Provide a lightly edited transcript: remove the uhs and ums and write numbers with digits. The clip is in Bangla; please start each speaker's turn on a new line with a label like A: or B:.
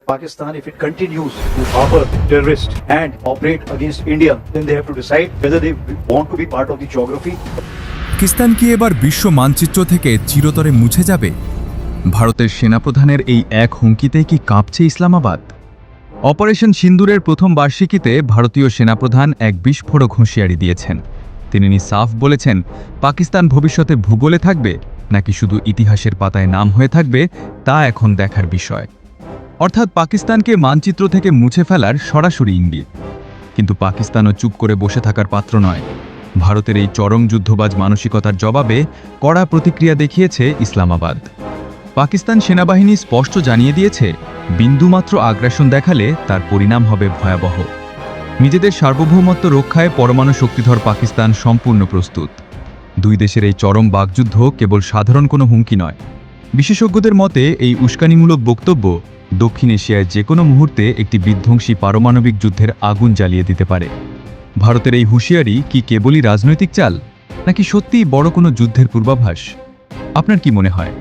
A: Pakistan, if it continues to harbor terrorists and operate against India, then they have to decide whether they want to be part of the geography.
B: Pakistan কি এবার বিশ্ব মানচিত্র থেকে চিরতরে মুছে যাবে? ভারতের সেনাপ্রধানের এই এক হুমকিতেই কি কাঁপছে ইসলামাবাদ? অপারেশন সিন্দুরের প্রথম বার্ষিকীতে ভারতীয় সেনাপ্রধান এক বিস্ফোরক হুঁশিয়ারি দিয়েছেন। তিনি সাফ বলেছেন, পাকিস্তান ভবিষ্যতে ভূগোলে থাকবে নাকি শুধু ইতিহাসের পাতায় নাম হয়ে থাকবে তা এখন দেখার বিষয়। অর্থাৎ পাকিস্তানকে মানচিত্র থেকে মুছে ফেলার সরাসরি ইঙ্গিত। কিন্তু পাকিস্তানও চুপ করে বসে থাকার পাত্র নয়। ভারতের এই চরম যুদ্ধবাজ মানসিকতার জবাবে কড়া প্রতিক্রিয়া দেখিয়েছে ইসলামাবাদ। পাকিস্তান সেনাবাহিনী স্পষ্ট জানিয়ে দিয়েছে, বিন্দুমাত্র আগ্রাসন দেখালে তার পরিণাম হবে ভয়াবহ। নিজেদের সার্বভৌমত্ব রক্ষায় পরমাণু শক্তিধর পাকিস্তান সম্পূর্ণ প্রস্তুত। দুই দেশের এই চরম বাকযুদ্ধ কেবল সাধারণ কোনো হুমকি নয়। বিশেষজ্ঞদের মতে এই উস্কানিমূলক বক্তব্য দক্ষিণ এশিয়ায় যে কোনো মুহূর্তে একটি বিধ্বংসী পারমাণবিক যুদ্ধের আগুন জ্বালিয়ে দিতে পারে। ভারতের এই হুঁশিয়ারি কি কেবলই রাজনৈতিক চাল, নাকি সত্যিই বড় কোনো যুদ্ধের পূর্বাভাস? আপনার কি মনে হয়?